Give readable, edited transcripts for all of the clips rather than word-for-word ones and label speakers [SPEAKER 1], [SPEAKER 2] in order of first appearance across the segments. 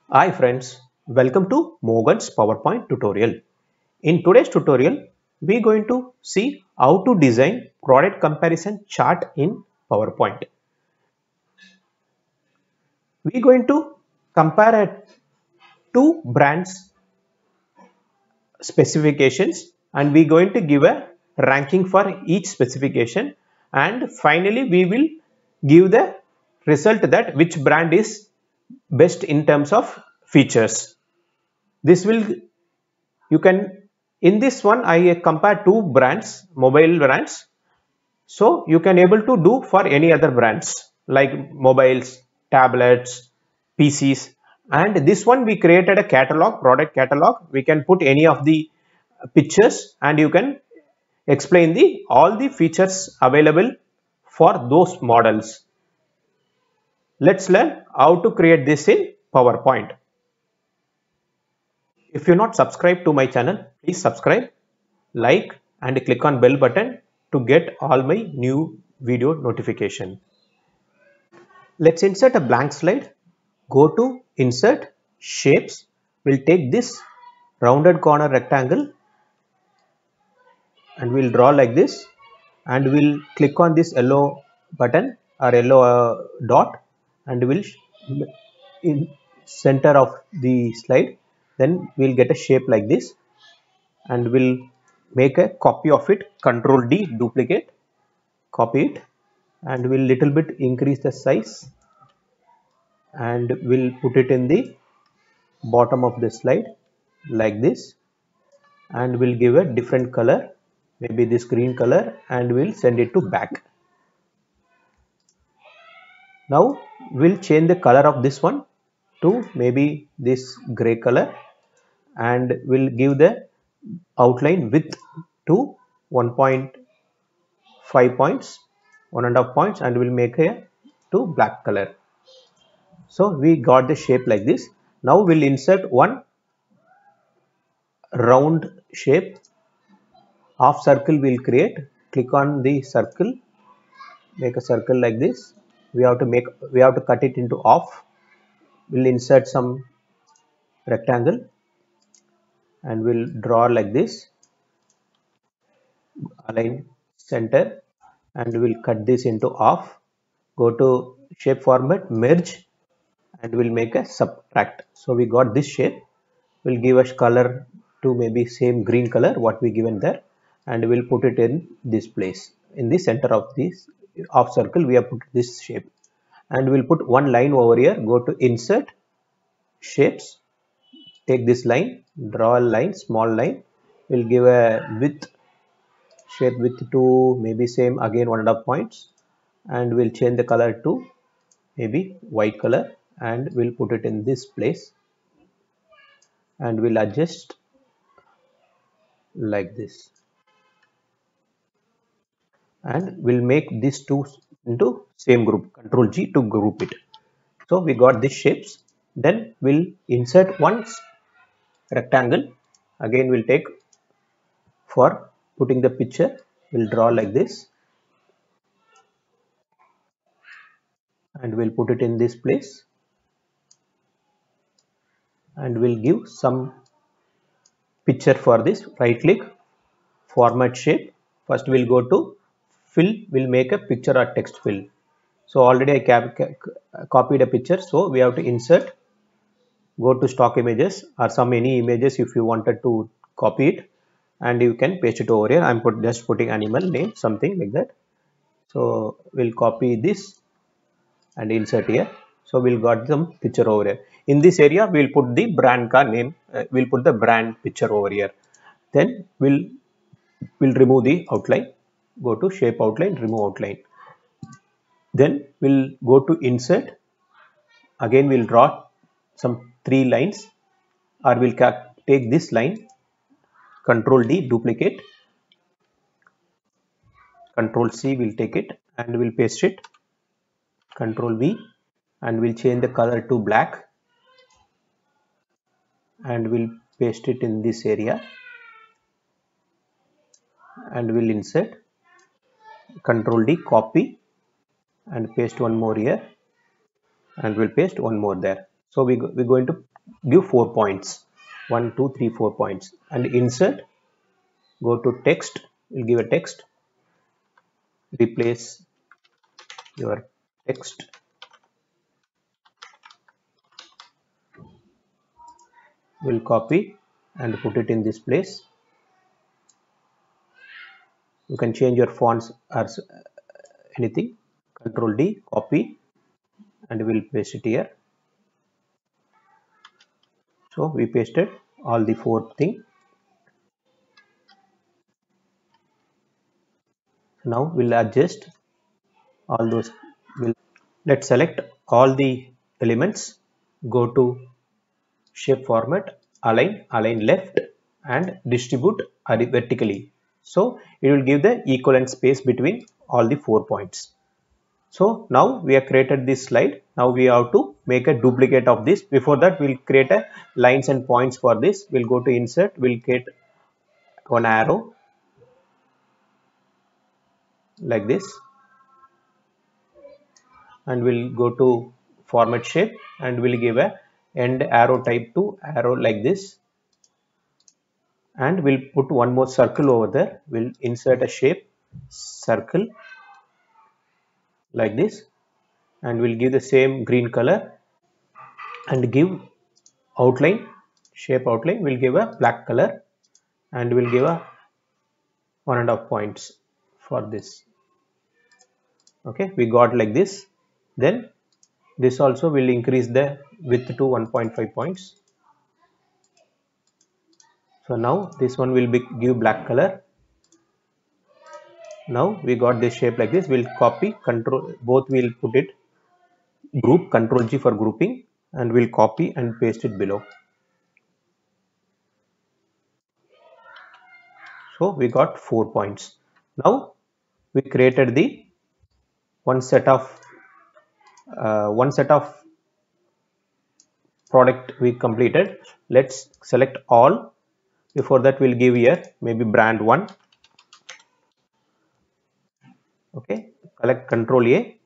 [SPEAKER 1] Hi friends, welcome to Morgan's PowerPoint tutorial. In today's tutorial, we're going to see how to design product comparison chart in PowerPoint. We're going to compare two brands specifications and we're going to give a ranking for each specification, and finally we will give the result that which brand is best in terms of features. This will you can In this one I compare two brands, mobile brands, so you can able to do for any other brands like mobiles, tablets, PCs. And this one we created a catalog, product catalog. We can put any of the pictures and you can explain the all the features available for those models. Let's learn how to create this in PowerPoint. If you're not subscribed to my channel, please subscribe, like and click on bell button to get all my new video notification. Let's insert a blank slide. Go to insert shapes. We'll take this rounded corner rectangle and we'll draw like this, and we'll click on this yellow button or yellow dot, and we'll in center of the slide, then we'll get a shape like this, and we'll make a copy of it. Control D, duplicate, copy it, and we'll little bit increase the size and we'll put it in the bottom of the slide like this, and we'll give a different color, maybe this green color, and we'll send it to back. Now we'll change the color of this one to maybe this gray color, and we'll give the outline width to 1.5 points, 1.5 points, and we'll make a to black color. So we got the shape like this. Now we'll insert one round shape. Half circle we'll create. Click on the circle, make a circle like this. We have to cut it into half. We'll insert some rectangle and we'll draw like this, align center, and we'll cut this into half. Go to shape format, merge, and we'll make a subtract. So we got this shape. We'll give a color to maybe same green color what we given there, and we'll put it in this place. In the center of this half circle we have put this shape, and we'll put one line over here. Go to insert shapes, take this line, draw a line, small line. We'll give a width, shape width to maybe same again 1.5 points, and we'll change the color to maybe white color, and we'll put it in this place, and we'll adjust like this, and we'll make these two into same group. Control G to group it. So we got these shapes. Then we'll insert one rectangle. Again we'll take for putting the picture. We'll draw like this, and we'll put it in this place, and we'll give some picture for this. Right click, format shape. First we'll go to fill. We'll make a picture or text fill. So already I copied a picture, so we have to insert, go to stock images or some any images if you wanted to copy it, and you can paste it over here. I'm just putting animal name, something like that. So we'll copy this and insert here. So we'll got some picture over here. In this area we'll put the brand car name, we'll put the brand picture over here. Then we'll remove the outline. Go to shape outline, remove outline. Then we'll go to insert. Again we'll draw some three lines, or we'll take this line, Control D, duplicate, Control C, we'll take it and we'll paste it, Control V, and we'll change the color to black, and we'll paste it in this area, and we'll insert, Control D, copy, and paste one more here, and we'll paste one more there. So we're going to give 4 points, 1 2 3 4 points, and insert, go to text, will give a text, replace your text, will copy and put it in this place. You can change your fonts or anything. Control D, copy, and we'll paste it here. So we pasted all the 4 thing. Now we'll adjust all those. Let's select all the elements, go to shape format, align left, and distribute vertically. So it will give the equivalent space between all the 4 points. So now we have created this slide. Now we have to make a duplicate of this. Before that, we'll create a lines and points for this. We'll go to insert, we'll get one arrow like this, and we'll go to format shape, and we'll give a end arrow type to arrow like this, and we'll put one more circle over there. We'll insert a shape circle like this, and we'll give the same green color and give outline, shape outline. We'll give a black color, and we'll give a 1.5 points for this. Okay, we got like this. Then this also will increase the width to 1.5 points. So now this one will give black color. Now we got this shape like this. We'll copy, control, both we'll put it group, control G for grouping, and we'll copy and paste it below. So we got 4 points. Now we created the one set of product we completed. Let's select all. Before that, we'll give here maybe brand 1. Okay, collect, control A,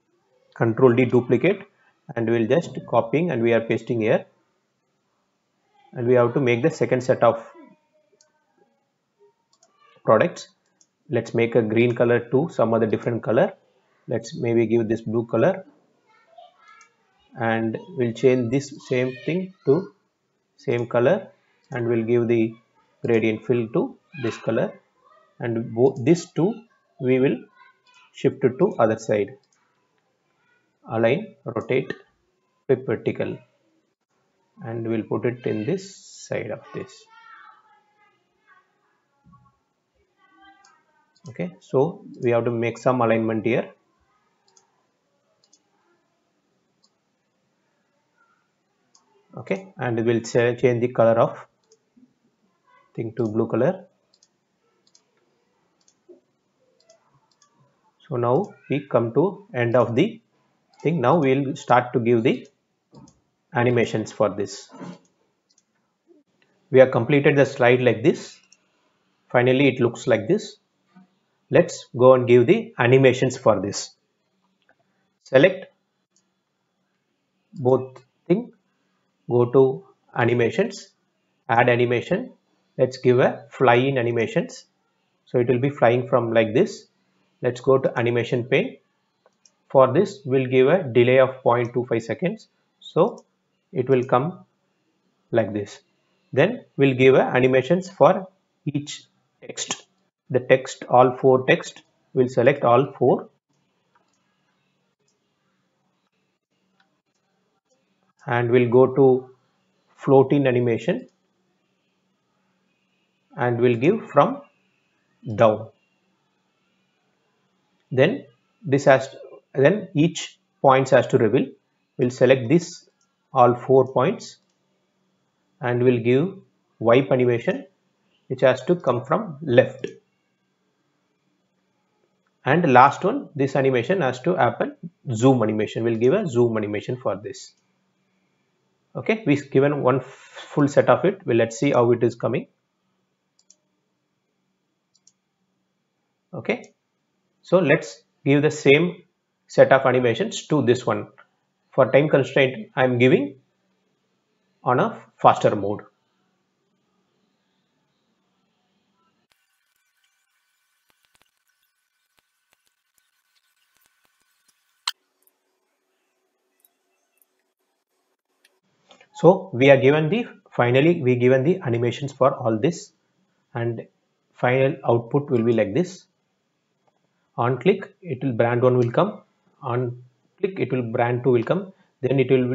[SPEAKER 1] control D, duplicate, and we'll just copying and we are pasting here, and we have to make the second set of products. Let's make a green color to some other different color. Let's maybe give this blue color, and we'll change this same thing to same color, and we'll give the gradient fill to this color, and both these two we will shift it to other side. Align, rotate, flip vertical, and we'll put it in this side of this. Okay, so we have to make some alignment here. Okay, and we'll change the color of thing to blue color. So now we come to end of the thing. Now we'll start to give the animations for this. We have completed the slide like this. Finally it looks like this. Let's go and give the animations for this. Select both thing, go to animations, add animation. Let's give a fly in animations. So it will be flying from like this. Let's go to animation pane. For this, we'll give a delay of 0.25 seconds. So it will come like this. Then we'll give a animations for each text. The text, all 4 text, we'll select all 4. And we'll go to float in animation. And we'll give from down. Then this has to, then each points has to reveal. We'll select this all 4 points, and we'll give wipe animation, which has to come from left. And last one, this animation has to happen zoom animation. We'll give a zoom animation for this. Okay, we've given one full set of it. Well, let's see how it is coming. Okay, so let's give the same set of animations to this one. For time constraint, I am giving on a faster mode. So we are given the finally we given the animations for all this, and final output will be like this. On click it will brand 1 will come, on click it will brand 2 will come, then it will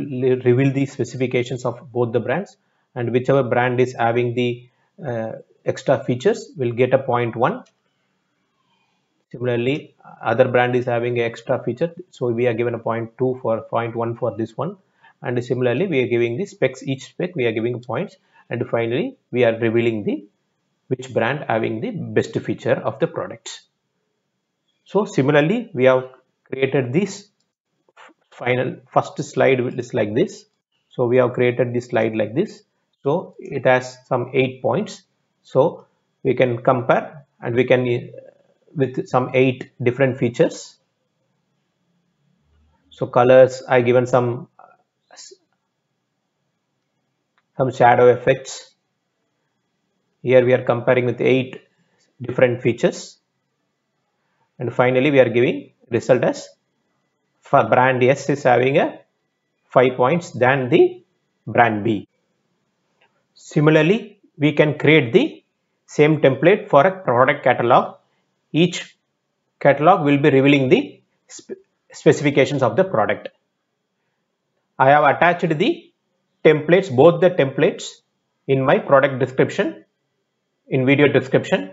[SPEAKER 1] reveal the specifications of both the brands, and whichever brand is having the extra features will get a 0.1. Similarly, other brand is having an extra feature, so we are given a 0.2 for 0.1 for this one, and similarly we are giving the specs, each spec we are giving points, and finally we are revealing the which brand having the best feature of the products. So similarly we have created this final first slide is like this. So we have created this slide like this, so it has some 8 points, so we can compare and we can with some 8 different features. So colors, I given some shadow effects. Here we are comparing with 8 different features, and finally we are giving result as for brand S is having a 5 points than the brand B. Similarly, we can create the same template for a product catalog. Each catalog will be revealing the specifications of the product. I have attached the templates, both the templates, in my product description, in video description.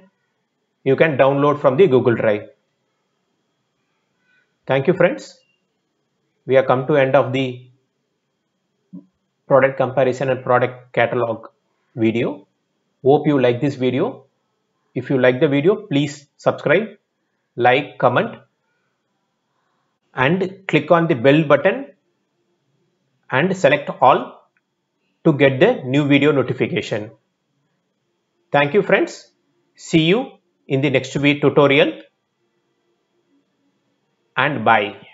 [SPEAKER 1] You can download from the Google Drive. Thank you, friends. We have come to end of the product comparison and product catalog video. Hope you like this video. If you like the video, please subscribe, like, comment, and click on the bell button and select all to get the new video notification. Thank you, friends. See you in the next video tutorial, and bye.